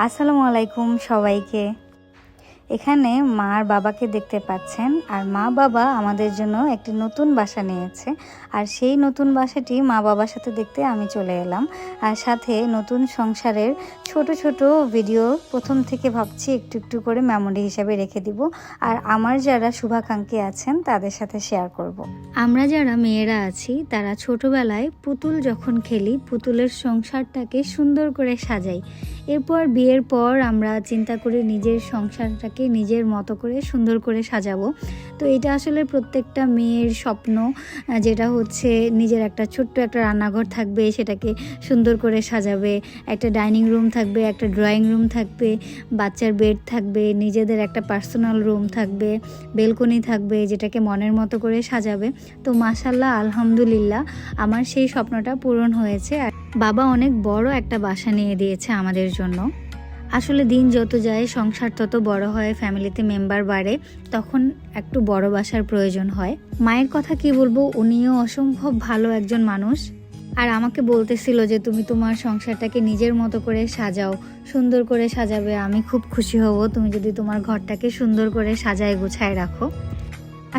আসসালামু আলাইকুম সবাইকে। এখানে মা আর বাবাকে দেখতে পাচ্ছেন, আর মা বাবা আমাদের জন্য একটি নতুন বাসা নিয়েছে, আর সেই নতুন বাসাটি মা বাবার সাথে দেখতে আমি চলে এলাম। আর সাথে নতুন সংসারের ছোট ছোট ভিডিও প্রথম থেকে ভাবছি একটু একটু করে মেমোরি হিসাবে রেখে দিব, আর আমার যারা শুভাকাঙ্ক্ষী আছেন তাদের সাথে শেয়ার করব। আমরা যারা মেয়েরা আছি তারা ছোটবেলায় পুতুল যখন খেলি, পুতুলের সংসারটাকে সুন্দর করে সাজাই। এরপর বিয়ের পর আমরা চিন্তা করি নিজের সংসারটাকে নিজের মতো করে সুন্দর করে সাজাবো। তো এটা আসলে প্রত্যেকটা মেয়ের স্বপ্ন, যেটা হচ্ছে নিজের একটা ছোট্ট একটা রান্নাঘর থাকবে, সেটাকে সুন্দর করে সাজাবে, একটা ডাইনিং রুম থাকবে, একটা ড্রয়িং রুম থাকবে, বাচ্চার বেড থাকবে, নিজেদের একটা পার্সোনাল রুম থাকবে, বেলকনি থাকবে, যেটাকে মনের মতো করে সাজাবে। তো মাশাআল্লাহ আলহামদুলিল্লাহ আমার সেই স্বপ্নটা পূরণ হয়েছে। আর বাবা অনেক বড় একটা বাসা নিয়ে দিয়েছে আমাদের জন্য। আসলে দিন যত যায় সংসার তত বড় হয়, ফ্যামিলিতে মেম্বার বাড়ে, তখন একটু বড় বাসার প্রয়োজন হয়। মায়ের কথা কি বলবো, উনিও অসম্ভব ভালো একজন মানুষ। আর আমাকে বলতেছিল যে তুমি তোমার সংসারটাকে নিজের মতো করে সাজাও, সুন্দর করে সাজাবে, আমি খুব খুশি হব তুমি যদি তোমার ঘরটাকে সুন্দর করে সাজায় গোছায় রাখো।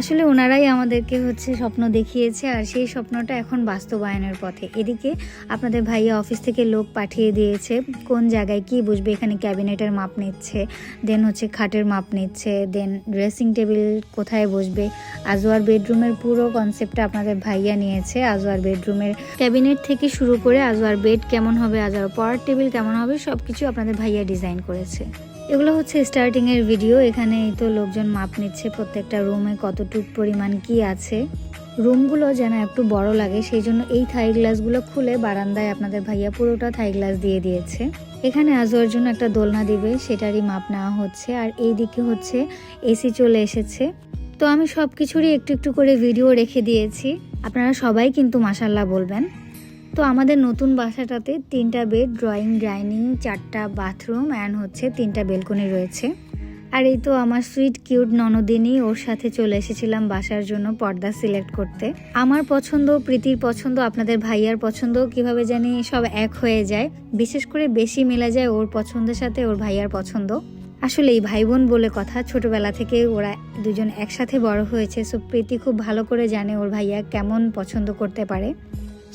আসলে ওনারাই আমাদেরকে স্বপ্ন দেখিয়েছে, আর সেই স্বপ্নটা এখন বাস্তবায়নের পথে। এদিকে আপনাদের ভাইয়া অফিস থেকে লোক পাঠিয়ে দিয়েছে, কোন জায়গায় কি বসবে, এখানে ক্যাবিনেটের মাপ নিচ্ছে, দেন খাটের মাপ নিচ্ছে, দেন ড্রেসিং টেবিল কোথায় বসবে। আজওয়ার বেডরুমের পুরো কনসেপ্টটা আপনাদের ভাইয়া নিয়েছে। আজওয়ার বেডরুমের ক্যাবিনেট থেকে শুরু করে আজওয়ার বেড কেমন হবে, আজওয়ার পড়ার টেবিল কেমন হবে, সব কিছু আপনাদের ভাইয়া ডিজাইন করেছে। এগুলো স্টার্টিংয়ের ভিডিও। এখানে এই তো লোকজন মাপ নিচ্ছে প্রত্যেকটা রুমে কতটুকু পরিমাণ কি আছে। রুমগুলো যেন একটু বড় লাগে, সেই জন্য এই থাই গ্লাসগুলো খুলে বারান্দায় আপনাদের ভাইয়া পুরোটা থাই গ্লাস দিয়ে দিয়েছে। এখানে আজওয়ার জন্য একটা দোলনা দিবে, সেটারই মাপ নেওয়া হচ্ছে। আর এই দিকে এসি চলে এসেছে। তো আমি সব কিছুরই একটু একটু করে ভিডিও রেখে দিয়েছি, আপনারা সবাই কিন্তু মাশাআল্লাহ বলবেন। তো আমাদের নতুন বাসাটাতে 3টা বেড, ড্রয়িং, ডাইনিং, 4টা বাথরুম অ্যান্ড 3টা বেলকনি রয়েছে। আর এই তো আমার সুইট কিউট ননদিনী, ওর সাথে চলে এসেছিলাম বাসার জন্য পর্দা সিলেক্ট করতে। আমার পছন্দ, প্রীতির পছন্দ, আপনাদের ভাইয়ার পছন্দ কিভাবে জানি সব এক হয়ে যায়, বিশেষ করে বেশি মিলে যায় ওর পছন্দের সাথে ওর ভাইয়ার পছন্দ। আসলে এই ভাই বোন বলে কথা, ছোটবেলা থেকে ওরা দুজন একসাথে বড় হয়েছে। সো প্রীতি খুব ভালো করে জানে ওর ভাইয়া কেমন পছন্দ করতে পারে।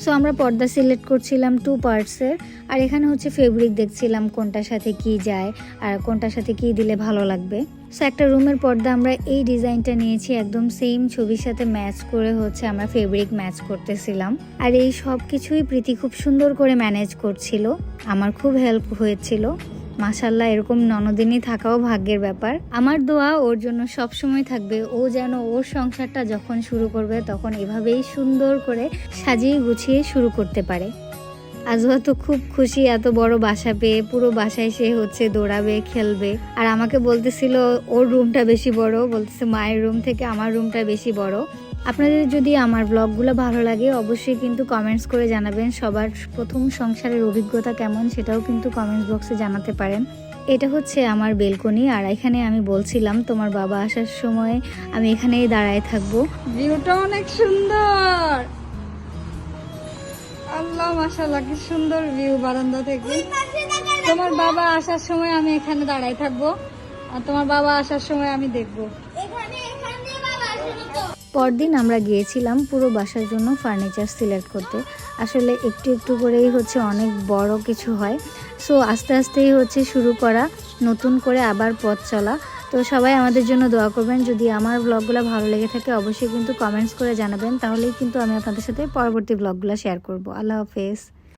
সো আমরা পর্দা সিলেক্ট করছিলাম 2 পার্টসের। আর এখানে ফেব্রিক দেখছিলাম কোনটার সাথে কি যায় আর কোনটার সাথে কি দিলে ভালো লাগবে। সো একটা রুমের পর্দা আমরা এই ডিজাইনটা নিয়েছি, একদম সেম ছবির সাথে ম্যাচ করে আমরা ফেব্রিক ম্যাচ করতেছিলাম। আর এই সব কিছুই প্রীতি খুব সুন্দর করে ম্যানেজ করছিল, আমার খুব হেল্প হয়েছিল। মাশাআল্লাহ এরকম ননদিনী থাকাও ভাগ্যের ব্যাপার। আমার দোয়া ওর জন্য সব সময় থাকবে, ও যেন ওর সংসারটা যখন শুরু করবে তখন এভাবেই সুন্দর করে সাজিয়ে গুছিয়ে শুরু করতে পারে। আজওয়া তো খুব খুশি এত বড় বাসা পেয়ে, পুরো বাসায় সে দৌড়াবে, খেলবে। আর আমাকে বলতেছিল ওর রুমটা বেশি বড়, বলতেছে মায়ের রুম থেকে আমার রুমটা বেশি বড়। আপনাদের যদি আমার ব্লগগুলো ভালো লাগে অবশ্যই কিন্তু কমেন্টস করে জানাবেন। সবার প্রথম সংসারের অভিজ্ঞতা কেমন সেটাও কিন্তু কমেন্টস বক্সে জানাতে পারেন। এটা আমার বেলকনি, আর এখানে আমি বলছিলাম তোমার বাবা আসার সময় আমি এখানেই দাঁড়ায় থাকবো। ভিউটা অনেক সুন্দর, আল্লাহ মাশাআল্লাহ কি সুন্দর ভিউ বারান্দা থেকে। তোমার বাবা আসার সময় আমি এখানে দাঁড়ায় থাকবো, আর তোমার বাবা আসার সময় আমি দেখবো। পরদিন আমরা গিয়েছিলাম পুরো বাসার জন্য ফার্নিচার সিলেক্ট করতে। আসলে একটু একটু করেই অনেক বড় কিছু হয়। সো আস্তে আস্তেই শুরু করা, নতুন করে আবার পথ চলা। তো সবাই আমাদের জন্য দোয়া করবেন। যদি আমার ব্লগগুলো ভালো লেগে থাকে অবশ্যই কিন্তু কমেন্টস করে জানাবেন, তাহলেই কিন্তু আমি আপনাদের সাথে পরবর্তী ব্লগগুলো শেয়ার করব। আল্লাহ হাফেজ।